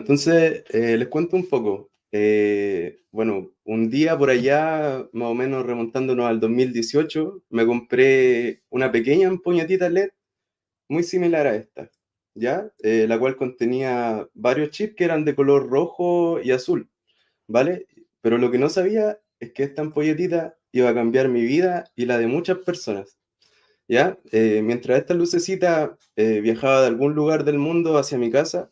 Entonces, les cuento un poco. Bueno, un día por allá, más o menos remontándonos al 2018, me compré una pequeña ampolleta LED muy similar a esta, ¿ya? La cual contenía varios chips que eran de color rojo y azul, ¿vale? Pero lo que no sabía es que esta ampolletita iba a cambiar mi vida y la de muchas personas, ¿ya? Mientras esta lucecita viajaba de algún lugar del mundo hacia mi casa,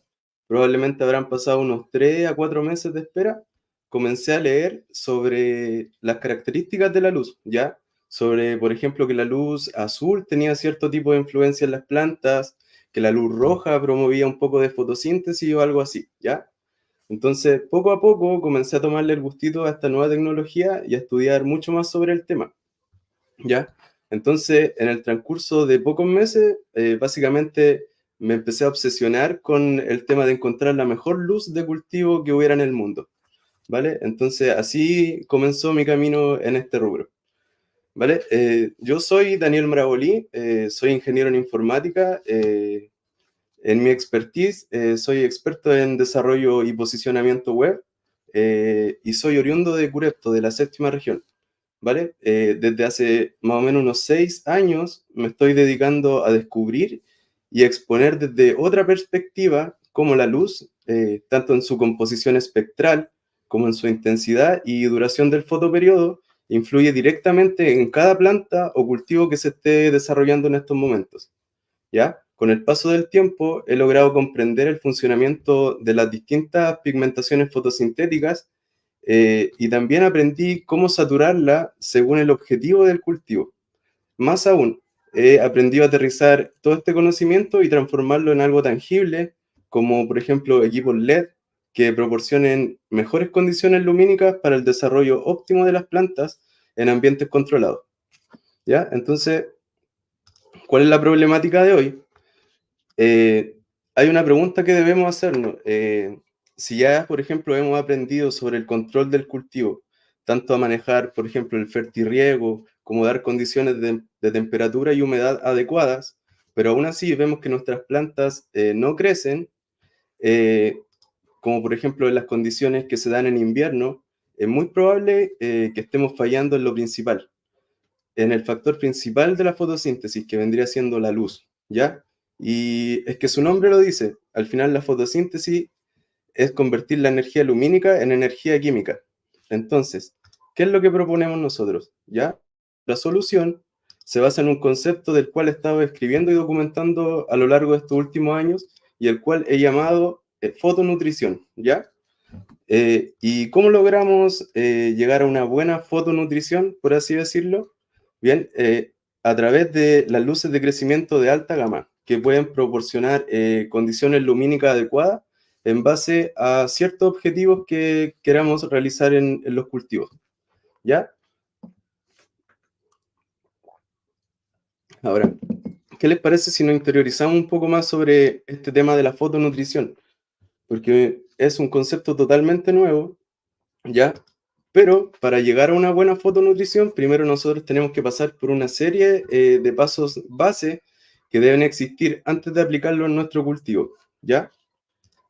probablemente habrán pasado unos 3 a 4 meses de espera, comencé a leer sobre las características de la luz, ¿ya? Sobre, por ejemplo, que la luz azul tenía cierto tipo de influencia en las plantas, que la luz roja promovía un poco de fotosíntesis o algo así, ¿ya? Entonces, poco a poco comencé a tomarle el gustito a esta nueva tecnología y a estudiar mucho más sobre el tema. ¿Ya? Entonces, en el transcurso de pocos meses, básicamente me empecé a obsesionar con el tema de encontrar la mejor luz de cultivo que hubiera en el mundo, ¿vale? Entonces, así comenzó mi camino en este rubro, ¿vale? Yo soy Daniel Marabolí, soy ingeniero en informática. En mi expertise, soy experto en desarrollo y posicionamiento web, y soy oriundo de Curepto, de la séptima región. ¿Vale? Desde hace más o menos unos 6 años me estoy dedicando a descubrir y a exponer desde otra perspectiva cómo la luz, tanto en su composición espectral como en su intensidad y duración del fotoperiodo, influye directamente en cada planta o cultivo que se esté desarrollando en estos momentos. ¿Ya? Con el paso del tiempo he logrado comprender el funcionamiento de las distintas pigmentaciones fotosintéticas, y también aprendí cómo saturarla según el objetivo del cultivo. Más aún, he aprendido a aterrizar todo este conocimiento y transformarlo en algo tangible, como por ejemplo equipos LED que proporcionen mejores condiciones lumínicas para el desarrollo óptimo de las plantas en ambientes controlados. ¿Ya? Entonces, ¿cuál es la problemática de hoy? Eh, Hay una pregunta que debemos hacernos. Si ya, por ejemplo, hemos aprendido sobre el control del cultivo, tanto a manejar, por ejemplo, el fertirriego, como dar condiciones de temperatura y humedad adecuadas, pero aún así vemos que nuestras plantas no crecen, eh, como por ejemplo en las condiciones que se dan en invierno, es muy probable que estemos fallando en lo principal, en el factor principal de la fotosíntesis, que vendría siendo la luz, ¿ya? Y es que su nombre lo dice, al final la fotosíntesis es convertir la energía lumínica en energía química. Entonces, ¿qué es lo que proponemos nosotros? ¿Ya? La solución se basa en un concepto del cual he estado escribiendo y documentando a lo largo de estos últimos años y el cual he llamado fotonutrición, ¿ya? ¿Y cómo logramos llegar a una buena fotonutrición, por así decirlo? Bien, a través de las luces de crecimiento de alta gama, que pueden proporcionar condiciones lumínicas adecuadas en base a ciertos objetivos que queramos realizar en los cultivos, ¿ya? Ahora, ¿qué les parece si nos interiorizamos un poco más sobre este tema de la fotonutrición? Porque es un concepto totalmente nuevo, ¿ya? Pero para llegar a una buena fotonutrición, primero nosotros tenemos que pasar por una serie de pasos base que deben existir antes de aplicarlo en nuestro cultivo, ¿ya?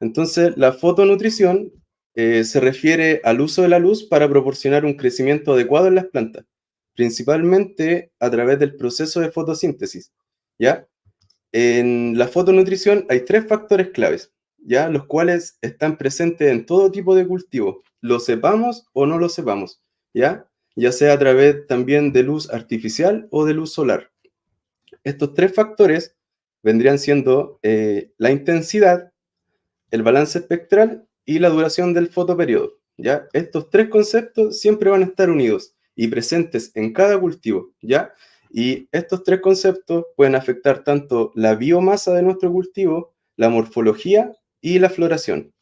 Entonces, la fotonutrición se refiere al uso de la luz para proporcionar un crecimiento adecuado en las plantas, principalmente a través del proceso de fotosíntesis, ¿ya? En la fotonutrición hay tres factores claves, ¿ya? Los cuales están presentes en todo tipo de cultivo, lo sepamos o no lo sepamos, ¿ya? Ya sea a través también de luz artificial o de luz solar. Estos tres factores vendrían siendo la intensidad, el balance espectral y la duración del fotoperiodo, ¿ya? Estos tres conceptos siempre van a estar unidos y presentes en cada cultivo, ¿ya? Y estos tres conceptos pueden afectar tanto la biomasa de nuestro cultivo, la morfología y la floración,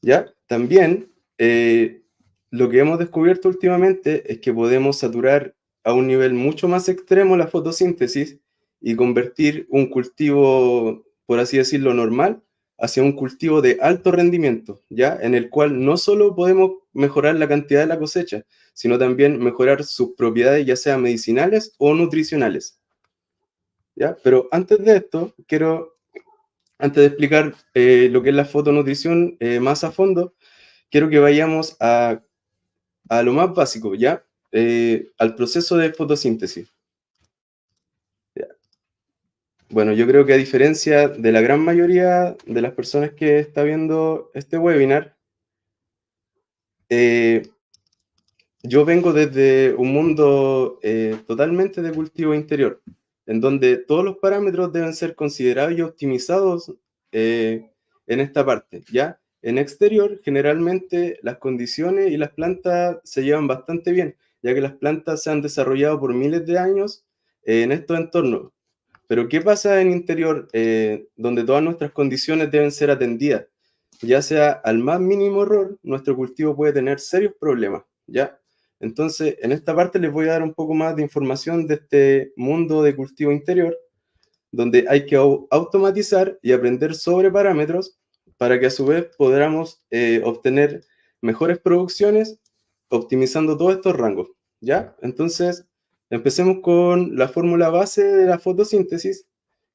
¿ya? También lo que hemos descubierto últimamente es que podemos saturar a un nivel mucho más extremo la fotosíntesis y convertir un cultivo, por así decirlo, normal, hacia un cultivo de alto rendimiento, ¿ya? En el cual no solo podemos mejorar la cantidad de la cosecha, sino también mejorar sus propiedades, ya sean medicinales o nutricionales, ¿ya? Pero antes de esto, quiero Antes de explicar lo que es la fotonutrición más a fondo, quiero que vayamos a lo más básico, ¿ya? Al proceso de fotosíntesis. Bueno, yo creo que a diferencia de la gran mayoría de las personas que está viendo este webinar, eh, yo vengo desde un mundo totalmente de cultivo interior, en donde todos los parámetros deben ser considerados y optimizados en esta parte, ¿ya? En exterior, generalmente las condiciones y las plantas se llevan bastante bien, ya que las plantas se han desarrollado por miles de años en estos entornos. Pero ¿qué pasa en interior, donde todas nuestras condiciones deben ser atendidas? Ya sea al más mínimo error, nuestro cultivo puede tener serios problemas, ¿ya? Entonces, en esta parte les voy a dar un poco más de información de este mundo de cultivo interior, donde hay que automatizar y aprender sobre parámetros para que a su vez podamos obtener mejores producciones optimizando todos estos rangos, ¿ya? Entonces, empecemos con la fórmula base de la fotosíntesis,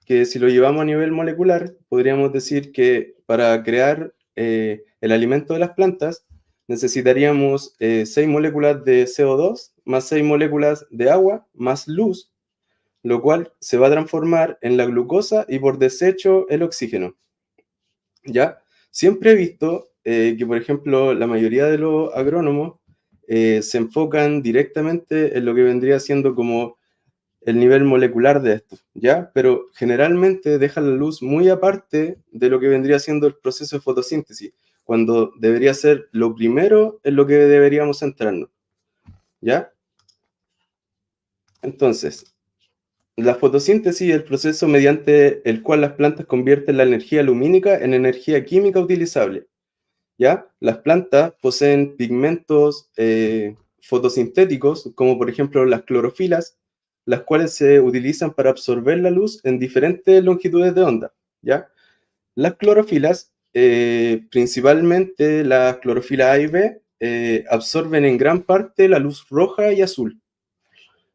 que si lo llevamos a nivel molecular, podríamos decir que para crear el alimento de las plantas necesitaríamos 6 moléculas de CO2 más 6 moléculas de agua más luz, lo cual se va a transformar en la glucosa y por desecho el oxígeno, ¿ya? Siempre he visto que, por ejemplo, la mayoría de los agrónomos se enfocan directamente en lo que vendría siendo como el nivel molecular de esto, ¿ya? Pero generalmente dejan la luz muy aparte de lo que vendría siendo el proceso de fotosíntesis, cuando debería ser lo primero en lo que deberíamos centrarnos, ¿ya? Entonces, la fotosíntesis es el proceso mediante el cual las plantas convierten la energía lumínica en energía química utilizable, ¿ya? Las plantas poseen pigmentos fotosintéticos, como por ejemplo las clorofilas, las cuales se utilizan para absorber la luz en diferentes longitudes de onda, ¿ya? Las clorofilas, principalmente las clorofilas A y B, absorben en gran parte la luz roja y azul,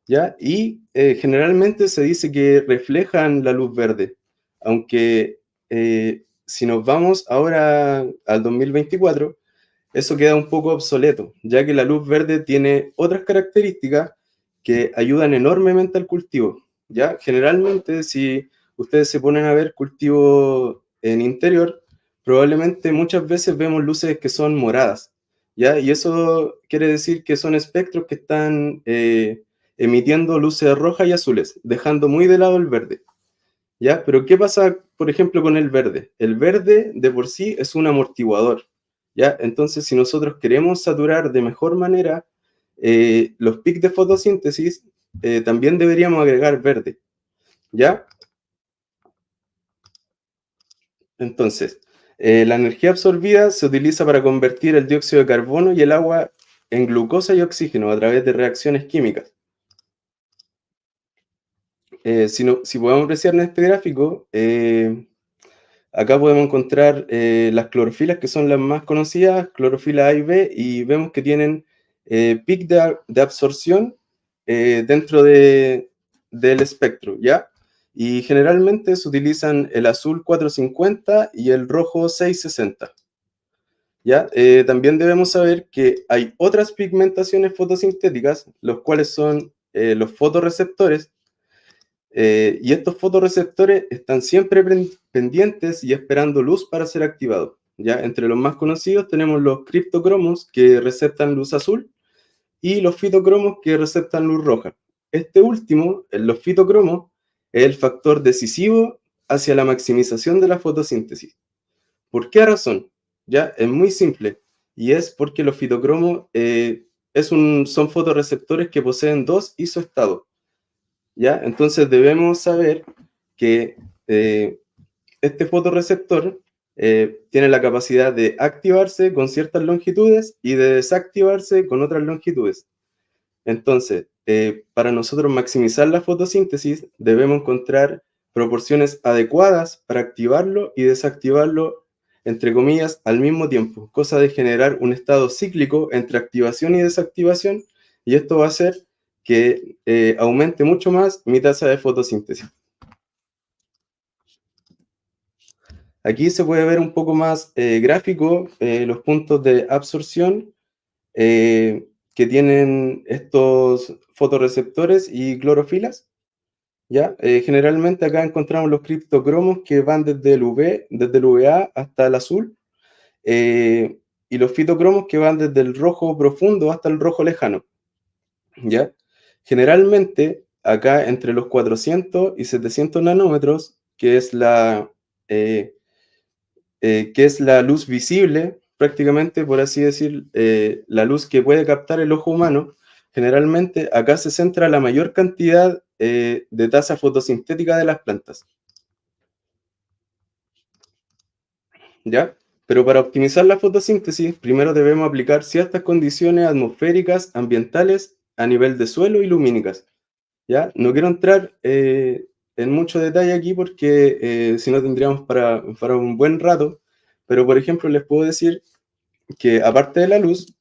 ¿ya? Y generalmente se dice que reflejan la luz verde, aunque si nos vamos ahora al 2024, eso queda un poco obsoleto, ya que la luz verde tiene otras características que ayudan enormemente al cultivo, ¿ya? Generalmente, si ustedes se ponen a ver cultivo en interior, probablemente muchas veces vemos luces que son moradas, ¿ya? Y eso quiere decir que son espectros que están emitiendo luces rojas y azules, dejando muy de lado el verde, ¿ya? Pero ¿qué pasa, por ejemplo, con el verde? El verde de por sí es un amortiguador, ¿ya? Entonces, si nosotros queremos saturar de mejor manera los picos de fotosíntesis, también deberíamos agregar verde, ¿ya? Entonces, la energía absorbida se utiliza para convertir el dióxido de carbono y el agua en glucosa y oxígeno a través de reacciones químicas. Si podemos apreciar en este gráfico, acá podemos encontrar las clorofilas, que son las más conocidas, clorofila A y B, y vemos que tienen pic de absorción dentro del espectro, ¿ya? Y generalmente se utilizan el azul 450 y el rojo 660, ¿ya? También debemos saber que hay otras pigmentaciones fotosintéticas, los cuales son los fotorreceptores, y estos fotorreceptores están siempre pendientes y esperando luz para ser activados. ¿Ya? Entre los más conocidos tenemos los criptocromos que receptan luz azul y los fitocromos que receptan luz roja. Este último, los fitocromos, es el factor decisivo hacia la maximización de la fotosíntesis. ¿Por qué razón? Ya, es muy simple y es porque los fitocromos son fotorreceptores que poseen dos isoestados. ¿Ya? Entonces debemos saber que eh, este fotorreceptor tiene la capacidad de activarse con ciertas longitudes y de desactivarse con otras longitudes. Entonces, para nosotros maximizar la fotosíntesis, debemos encontrar proporciones adecuadas para activarlo y desactivarlo, entre comillas, al mismo tiempo, cosa de generar un estado cíclico entre activación y desactivación, y esto va a hacer que aumente mucho más mi tasa de fotosíntesis. Aquí se puede ver un poco más gráfico los puntos de absorción que tienen estos fotorreceptores y clorofilas, ¿ya? Generalmente acá encontramos los criptocromos que van desde el UVA hasta el azul, eh, y los fitocromos que van desde el rojo profundo hasta el rojo lejano, ¿ya? Generalmente, acá entre los 400 y 700 nanómetros, eh, que es la luz visible, prácticamente, por así decir, la luz que puede captar el ojo humano, generalmente acá se centra la mayor cantidad de tasa fotosintética de las plantas, ¿ya? Pero para optimizar la fotosíntesis, primero debemos aplicar ciertas condiciones atmosféricas, ambientales, a nivel de suelo y lumínicas, ¿ya? No quiero entrar en mucho detalle aquí porque si no tendríamos para un buen rato, pero por ejemplo les puedo decir que aparte de la luz,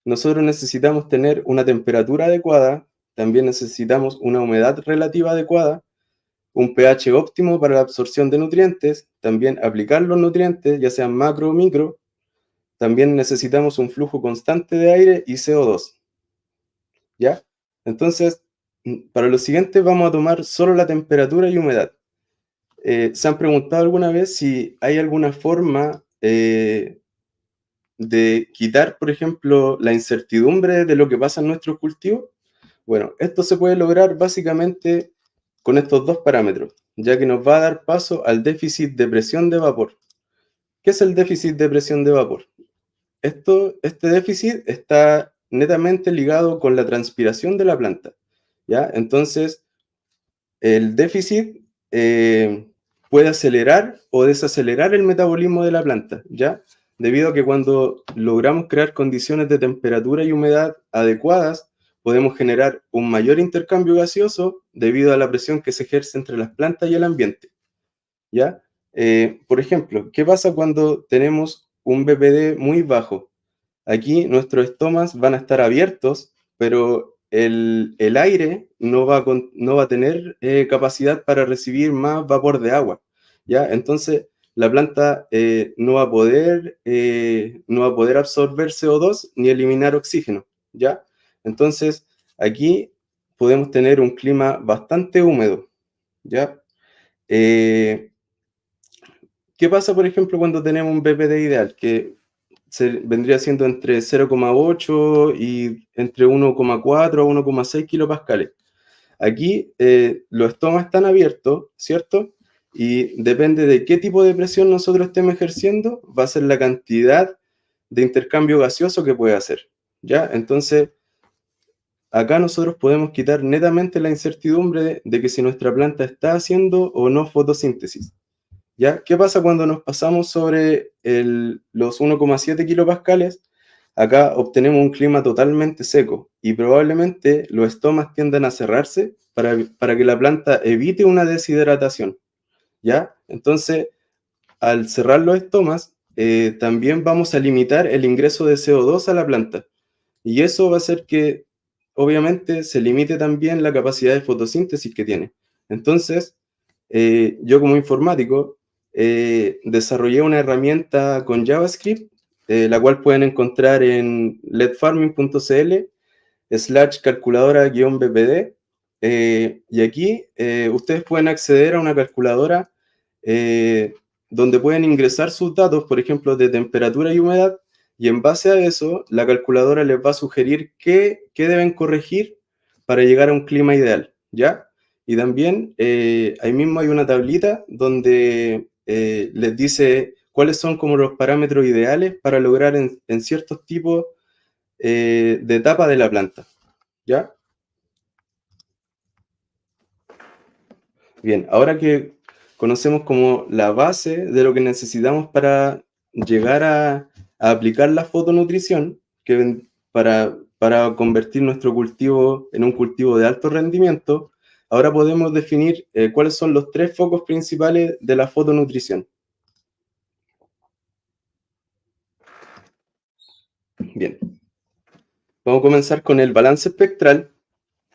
nosotros necesitamos tener una temperatura adecuada, también necesitamos una humedad relativa adecuada, un pH óptimo para la absorción de nutrientes, también aplicar los nutrientes, ya sean macro o micro, también necesitamos un flujo constante de aire y CO2, ¿ya? Entonces, para lo siguiente vamos a tomar solo la temperatura y humedad. ¿Se han preguntado alguna vez si hay alguna forma de quitar, por ejemplo, la incertidumbre de lo que pasa en nuestros cultivos? Bueno, esto se puede lograr básicamente con estos dos parámetros, ya que nos va a dar paso al déficit de presión de vapor. ¿Qué es el déficit de presión de vapor? Este déficit está netamente ligado con la transpiración de la planta, ¿ya? Entonces, el déficit puede acelerar o desacelerar el metabolismo de la planta, ¿ya? Debido a que cuando logramos crear condiciones de temperatura y humedad adecuadas, podemos generar un mayor intercambio gaseoso debido a la presión que se ejerce entre las plantas y el ambiente, ¿ya? Por ejemplo, ¿qué pasa cuando tenemos un BPD muy bajo? Aquí nuestros estomas van a estar abiertos, pero el aire no va a tener capacidad para recibir más vapor de agua, ¿ya? Entonces, la planta no va a poder absorber CO2 ni eliminar oxígeno, ¿ya? Entonces, aquí podemos tener un clima bastante húmedo, ¿ya? Eh, ¿Qué pasa, por ejemplo, cuando tenemos un BPD ideal? Que vendría siendo entre 0,8 y entre 1,4 a 1,6 kilopascales. Aquí los estomas están abiertos, ¿cierto? Y depende de qué tipo de presión nosotros estemos ejerciendo, va a ser la cantidad de intercambio gaseoso que puede hacer, ¿ya? Entonces, acá nosotros podemos quitar netamente la incertidumbre de que si nuestra planta está haciendo o no fotosíntesis. ¿Ya? ¿Qué pasa cuando nos pasamos sobre los 1,7 kilopascales? Acá obtenemos un clima totalmente seco y probablemente los estomas tiendan a cerrarse para que la planta evite una deshidratación, ¿ya? Entonces, al cerrar los estomas, también vamos a limitar el ingreso de CO2 a la planta y eso va a hacer que, obviamente, se limite también la capacidad de fotosíntesis que tiene. Entonces, yo como informático desarrollé una herramienta con JavaScript, la cual pueden encontrar en ledfarming.cl/calculadora-bpd, y aquí ustedes pueden acceder a una calculadora eh, donde pueden ingresar sus datos, por ejemplo, de temperatura y humedad, y en base a eso, la calculadora les va a sugerir qué deben corregir para llegar a un clima ideal, ¿ya? Y también ahí mismo hay una tablita donde les dice cuáles son como los parámetros ideales para lograr en ciertos tipos de etapa de la planta, ¿ya? Bien, ahora que conocemos como la base de lo que necesitamos para llegar a aplicar la fotonutrición, para convertir nuestro cultivo en un cultivo de alto rendimiento, ahora podemos definir cuáles son los tres focos principales de la fotonutrición. Bien, vamos a comenzar con el balance espectral,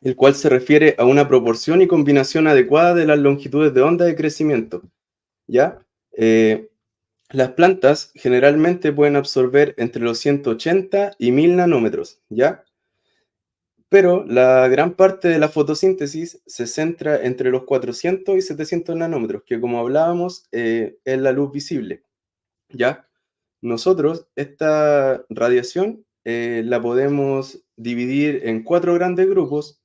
el cual se refiere a una proporción y combinación adecuada de las longitudes de onda de crecimiento, ¿ya? Las plantas generalmente pueden absorber entre los 180 y 1000 nanómetros, ¿ya? Pero la gran parte de la fotosíntesis se centra entre los 400 y 700 nanómetros, que como hablábamos, es la luz visible, ¿ya? Nosotros esta radiación la podemos dividir en cuatro grandes grupos.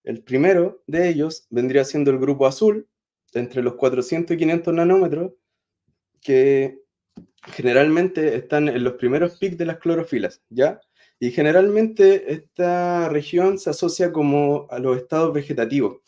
El primero de ellos vendría siendo el grupo azul, entre los 400 y 500 nanómetros, que generalmente están en los primeros picos de las clorofilas, ¿ya? Y generalmente esta región se asocia como a los estados vegetativos.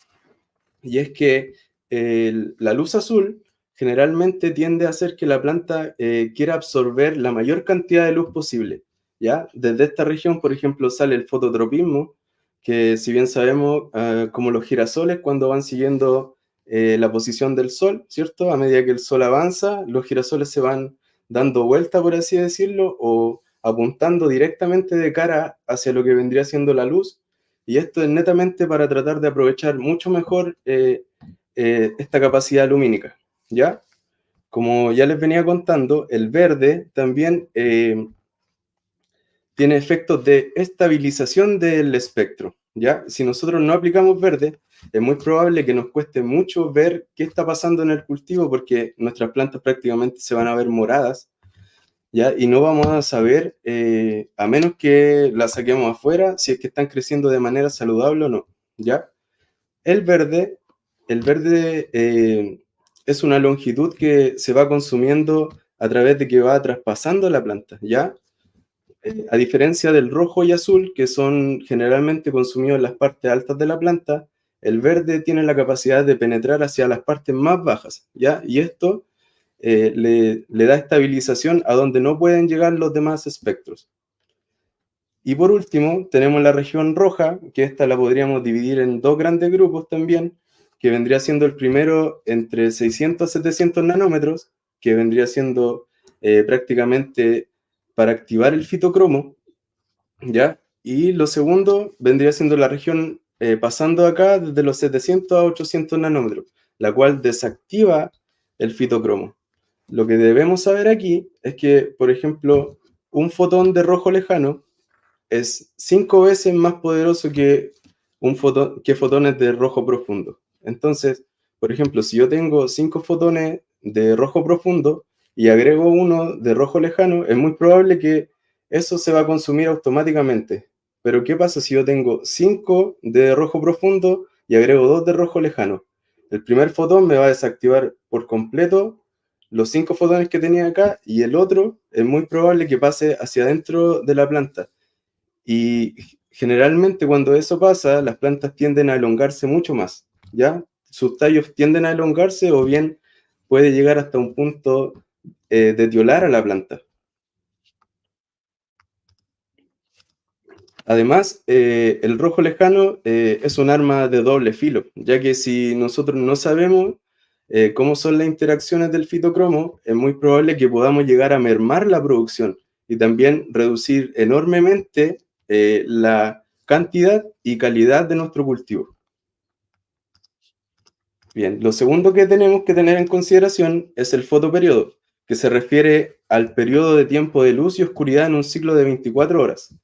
Y es que la luz azul generalmente tiende a hacer que la planta quiera absorber la mayor cantidad de luz posible, ¿ya? Desde esta región, por ejemplo, sale el fototropismo, que si bien sabemos, como los girasoles, cuando van siguiendo la posición del sol, ¿cierto? A medida que el sol avanza, los girasoles se van dando vuelta, por así decirlo, o apuntando directamente de cara hacia lo que vendría siendo la luz, y esto es netamente para tratar de aprovechar mucho mejor esta capacidad lumínica, ¿ya? Como ya les venía contando, el verde también tiene efectos de estabilización del espectro, ¿ya? Si nosotros no aplicamos verde, es muy probable que nos cueste mucho ver qué está pasando en el cultivo porque nuestras plantas prácticamente se van a ver moradas, ¿ya? Y no vamos a saber, a menos que las saquemos afuera, si es que están creciendo de manera saludable o no, ¿ya? El verde, el verde es una longitud que se va consumiendo a través de que va traspasando la planta, ¿ya? A diferencia del rojo y azul, que son generalmente consumidos en las partes altas de la planta, el verde tiene la capacidad de penetrar hacia las partes más bajas, ¿ya? Y esto le da estabilización a donde no pueden llegar los demás espectros. Y por último, tenemos la región roja, que esta la podríamos dividir en dos grandes grupos también, que vendría siendo el primero entre 600 a 700 nanómetros, que vendría siendo prácticamente para activar el fitocromo, ¿ya? Y lo segundo vendría siendo la región pasando acá desde los 700 a 800 nanómetros, la cual desactiva el fitocromo. Lo que debemos saber aquí es que, por ejemplo, un fotón de rojo lejano es 5 veces más poderoso que, que fotones de rojo profundo. Entonces, por ejemplo, si yo tengo 5 fotones de rojo profundo y agrego uno de rojo lejano, es muy probable que eso se va a consumir automáticamente. Pero ¿qué pasa si yo tengo 5 de rojo profundo y agrego 2 de rojo lejano? El primer fotón me va a desactivar por completo los 5 fotones que tenía acá y el otro es muy probable que pase hacia adentro de la planta. Y generalmente cuando eso pasa, las plantas tienden a elongarse mucho más, ¿ya? Sus tallos tienden a elongarse o bien puede llegar hasta un punto de tiolar a la planta. Además, el rojo lejano es un arma de doble filo, ya que si nosotros no sabemos cómo son las interacciones del fitocromo, es muy probable que podamos llegar a mermar la producción y también reducir enormemente la cantidad y calidad de nuestro cultivo. Bien, lo segundo que tenemos que tener en consideración es el fotoperiodo, que se refiere al periodo de tiempo de luz y oscuridad en un ciclo de 24 horas.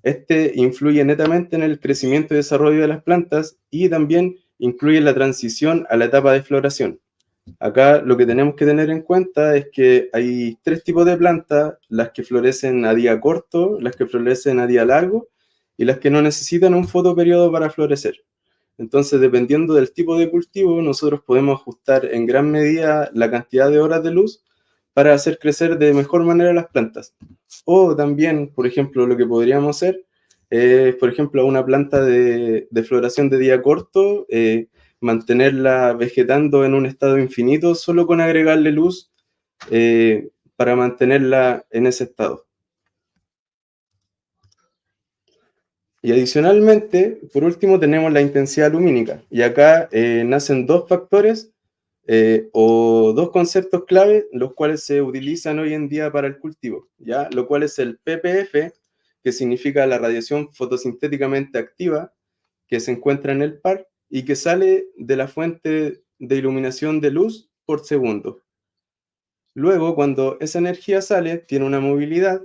Este influye netamente en el crecimiento y desarrollo de las plantas y también incluye la transición a la etapa de floración. Acá lo que tenemos que tener en cuenta es que hay tres tipos de plantas, las que florecen a día corto, las que florecen a día largo y las que no necesitan un fotoperiodo para florecer. Entonces, dependiendo del tipo de cultivo, nosotros podemos ajustar en gran medida la cantidad de horas de luz para hacer crecer de mejor manera las plantas. O también, por ejemplo, lo que podríamos hacer es, por ejemplo, una planta de floración de día corto, mantenerla vegetando en un estado infinito solo con agregarle luz para mantenerla en ese estado. Y adicionalmente, por último, tenemos la intensidad lumínica. Y acá nacen dos factores o dos conceptos clave, los cuales se utilizan hoy en día para el cultivo, ¿ya? Lo cual es el PPF, que significa la radiación fotosintéticamente activa, que se encuentra en el par y que sale de la fuente de iluminación de luz por segundo. Luego, cuando esa energía sale, tiene una movilidad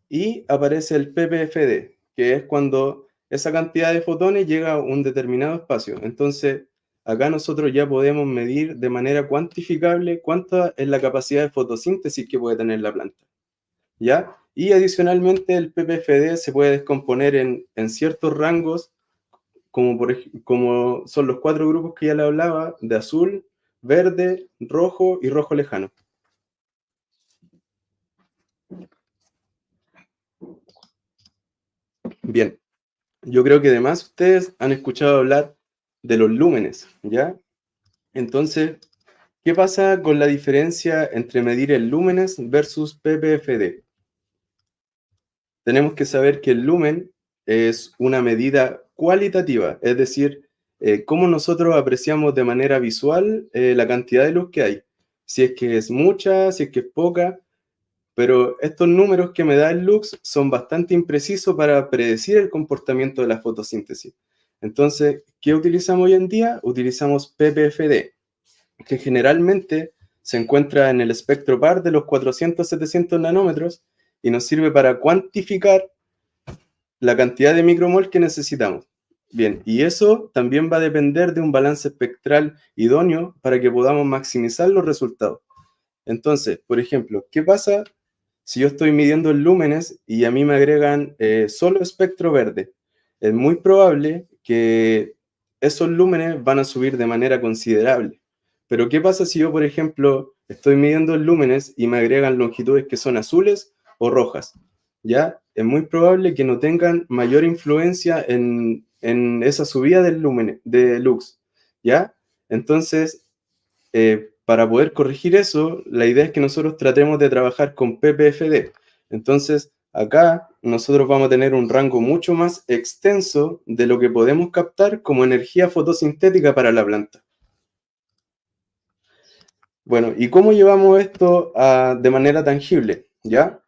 y aparece el ppfd, que es cuando esa cantidad de fotones llega a un determinado espacio. Entonces, acá nosotros ya podemos medir de manera cuantificable cuánta es la capacidad de fotosíntesis que puede tener la planta, ¿ya? Y adicionalmente el ppfd se puede descomponer en ciertos rangos, como son los 4 grupos que ya le hablaba, de azul, verde, rojo y rojo lejano. Bien, yo creo que además ustedes han escuchado hablar de los lúmenes, ¿ya? Entonces, ¿qué pasa con la diferencia entre medir el lúmenes versus ppfd? Tenemos que saber que el lumen es una medida cualitativa, es decir, cómo nosotros apreciamos de manera visual la cantidad de luz que hay. Si es que es mucha, si es que es poca, pero estos números que me da el Lux son bastante imprecisos para predecir el comportamiento de la fotosíntesis. Entonces, ¿qué utilizamos hoy en día? Utilizamos ppfd, que generalmente se encuentra en el espectro par de los 400-700 nanómetros y nos sirve para cuantificar la cantidad de micromol que necesitamos. Bien, y eso también va a depender de un balance espectral idóneo para que podamos maximizar los resultados. Entonces, por ejemplo, ¿qué pasa si yo estoy midiendo lúmenes y a mí me agregan solo espectro verde? Es muy probable que esos lúmenes van a subir de manera considerable. Pero ¿qué pasa si yo, por ejemplo, estoy midiendo lúmenes y me agregan longitudes que son azules o rojas? ¿Ya? Es muy probable que no tengan mayor influencia en esa subida del lumen, de lux. ¿Ya? Entonces, para poder corregir eso, la idea es que nosotros tratemos de trabajar con ppfd. Entonces, acá nosotros vamos a tener un rango mucho más extenso de lo que podemos captar como energía fotosintética para la planta. Bueno, ¿y cómo llevamos esto de manera tangible? ¿Ya?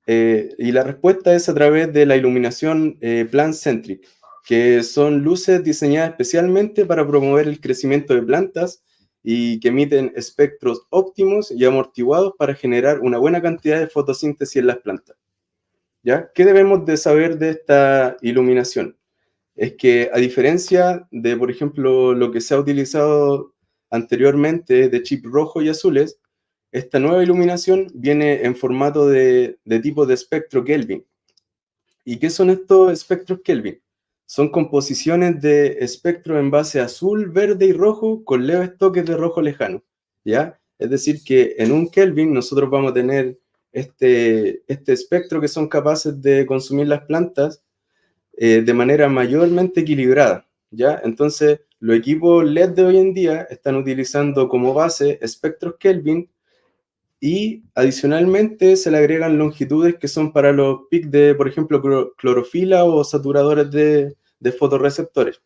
Y la respuesta es a través de la iluminación plant-centric, que son luces diseñadas especialmente para promover el crecimiento de plantas y que emiten espectros óptimos y amortiguados para generar una buena cantidad de fotosíntesis en las plantas. ¿Ya? ¿Qué debemos de saber de esta iluminación? Es que a diferencia de, por ejemplo, lo que se ha utilizado anteriormente de chip rojo y azules, esta nueva iluminación viene en formato de tipo de espectro Kelvin. ¿Y qué son estos espectros Kelvin? Son composiciones de espectro en base azul, verde y rojo con leves toques de rojo lejano, ¿ya? Es decir, que en un Kelvin nosotros vamos a tener este espectro que son capaces de consumir las plantas de manera mayormente equilibrada, ¿ya? Entonces, los equipos LED de hoy en día están utilizando como base espectros Kelvin y adicionalmente se le agregan longitudes que son para los pics de, por ejemplo, clorofila o saturadores de fotorreceptores,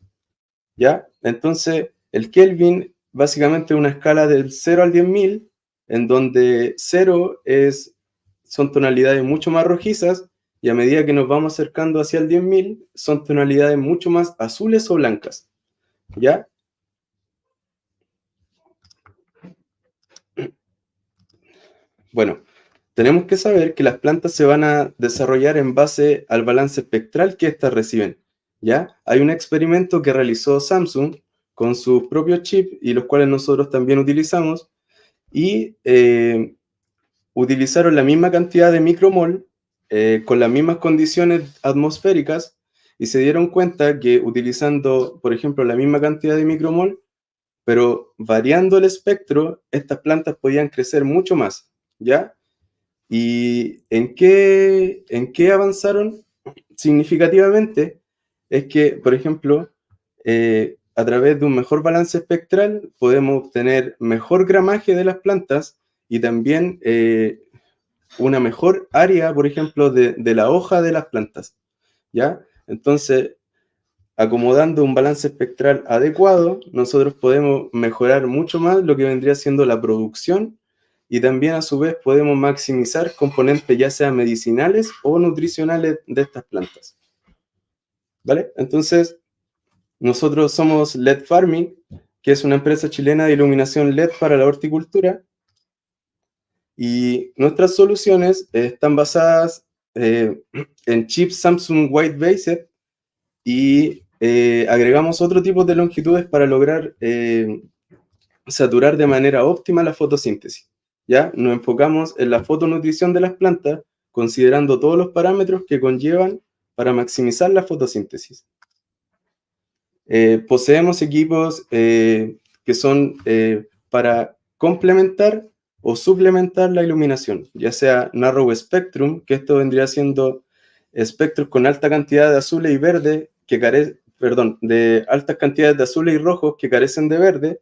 ¿ya? Entonces, el Kelvin básicamente es una escala del 0 al 10.000, en donde 0 son tonalidades mucho más rojizas y a medida que nos vamos acercando hacia el 10.000 son tonalidades mucho más azules o blancas, ¿ya? Bueno, tenemos que saber que las plantas se van a desarrollar en base al balance espectral que éstas reciben, ¿ya? Hay un experimento que realizó Samsung con sus propios chips y los cuales nosotros también utilizamos y utilizaron la misma cantidad de micromol con las mismas condiciones atmosféricas y se dieron cuenta que utilizando, por ejemplo, la misma cantidad de micromol, pero variando el espectro, estas plantas podían crecer mucho más, ¿ya? ¿Y en qué avanzaron significativamente? Es que, por ejemplo, a través de un mejor balance espectral podemos obtener mejor gramaje de las plantas y también una mejor área, por ejemplo, de la hoja de las plantas, ¿ya? Entonces, acomodando un balance espectral adecuado, nosotros podemos mejorar mucho más lo que vendría siendo la producción y también a su vez podemos maximizar componentes ya sean medicinales o nutricionales de estas plantas, ¿vale? Entonces, nosotros somos LED Farming, que es una empresa chilena de iluminación LED para la horticultura, Y nuestras soluciones están basadas en chips Samsung White Based y agregamos otro tipo de longitudes para lograr saturar de manera óptima la fotosíntesis. ¿Ya? Nos enfocamos en la fotonutrición de las plantas, considerando todos los parámetros que conllevan para maximizar la fotosíntesis. Poseemos equipos que son para complementar o suplementar la iluminación, ya sea Narrow Spectrum, que esto vendría siendo espectros con alta cantidad de azules y verde, de altas cantidades de azules y rojos que carecen de verde,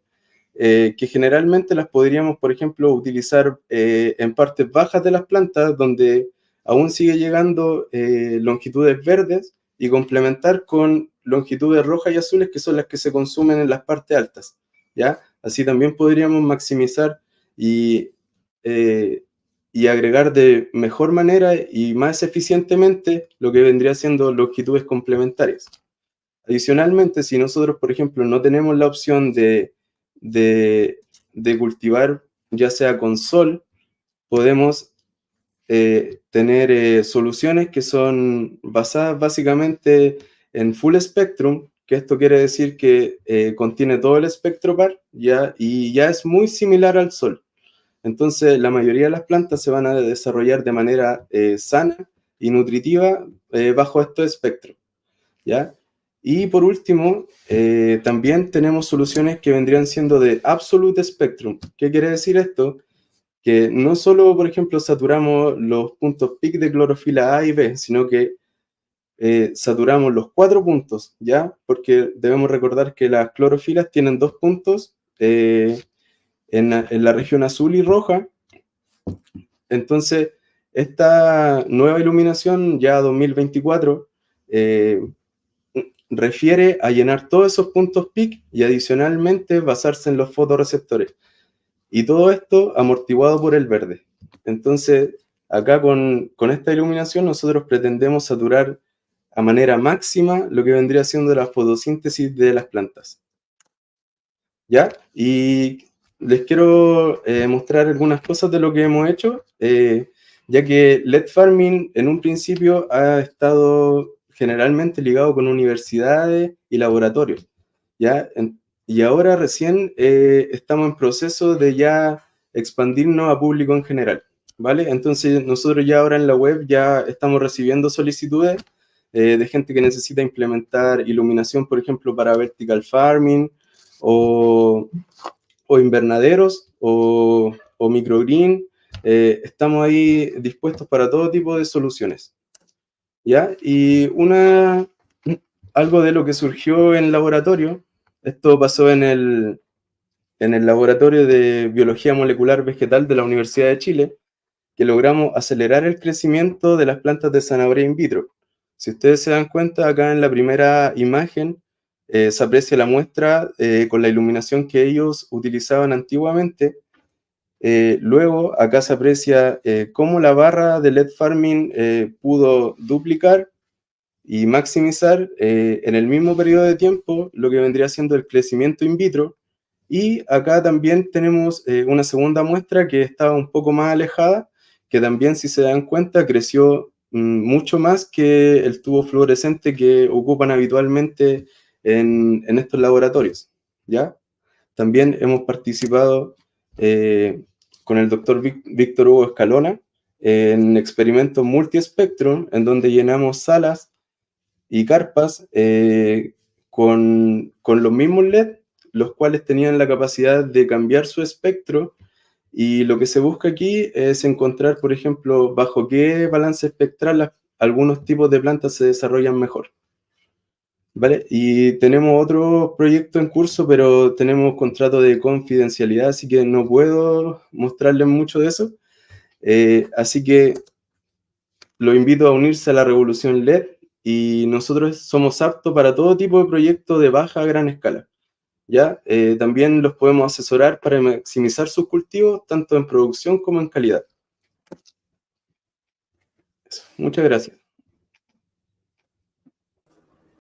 que generalmente las podríamos, por ejemplo, utilizar en partes bajas de las plantas, donde aún sigue llegando longitudes verdes, y complementar con longitudes rojas y azules, que son las que se consumen en las partes altas, ¿ya? Así también podríamos maximizar y agregar de mejor manera y más eficientemente lo que vendría siendo longitudes complementarias. Adicionalmente, si nosotros, por ejemplo, no tenemos la opción de cultivar ya sea con sol, podemos tener soluciones que son basadas básicamente en full spectrum, que esto quiere decir que contiene todo el espectro par, ¿ya? Y ya es muy similar al sol. Entonces, la mayoría de las plantas se van a desarrollar de manera sana y nutritiva bajo estos espectros, ¿ya? Y por último, también tenemos soluciones que vendrían siendo de absolute spectrum. ¿Qué quiere decir esto? Que no solo, por ejemplo, saturamos los puntos peak de clorofila A y B, sino que saturamos los 4 puntos, ¿ya? Porque debemos recordar que las clorofilas tienen 2 puntos en la región azul y roja. Entonces, esta nueva iluminación, ya 2024, refiere a llenar todos esos puntos peak y adicionalmente basarse en los fotorreceptores. Y todo esto amortiguado por el verde. Entonces, acá con esta iluminación nosotros pretendemos saturar a manera máxima lo que vendría siendo la fotosíntesis de las plantas. ¿Ya? Y les quiero mostrar algunas cosas de lo que hemos hecho, ya que LED Farming en un principio ha estado generalmente ligado con universidades y laboratorios, ¿ya? Y ahora recién estamos en proceso de ya expandirnos a público en general, ¿vale? Entonces nosotros ya ahora en la web ya estamos recibiendo solicitudes de gente que necesita implementar iluminación, por ejemplo, para vertical farming o invernaderos o microgreen. Estamos ahí dispuestos para todo tipo de soluciones, ¿ya? Y algo de lo que surgió en el laboratorio, esto pasó en el laboratorio de biología molecular vegetal de la Universidad de Chile, que logramos acelerar el crecimiento de las plantas de zanahoria in vitro. Si ustedes se dan cuenta, acá en la primera imagen se aprecia la muestra con la iluminación que ellos utilizaban antiguamente. Luego, acá se aprecia cómo la barra de LED Farming pudo duplicar y maximizar en el mismo periodo de tiempo lo que vendría siendo el crecimiento in vitro. Y acá también tenemos una segunda muestra que estaba un poco más alejada, que también, si se dan cuenta, creció mucho más que el tubo fluorescente que ocupan habitualmente en estos laboratorios, ¿ya? También hemos participado con el doctor Víctor Hugo Escalona en experimentos multiespectrum, en donde llenamos salas y carpas con los mismos LED, los cuales tenían la capacidad de cambiar su espectro, y lo que se busca aquí es encontrar, por ejemplo, bajo qué balance espectral algunos tipos de plantas se desarrollan mejor, ¿vale? Y tenemos otro proyecto en curso, pero tenemos contrato de confidencialidad, así que no puedo mostrarles mucho de eso. Así que lo invito a unirse a la revolución LED, y nosotros somos aptos para todo tipo de proyectos de baja a gran escala, ¿ya? También los podemos asesorar para maximizar sus cultivos, tanto en producción como en calidad. Eso. Muchas gracias.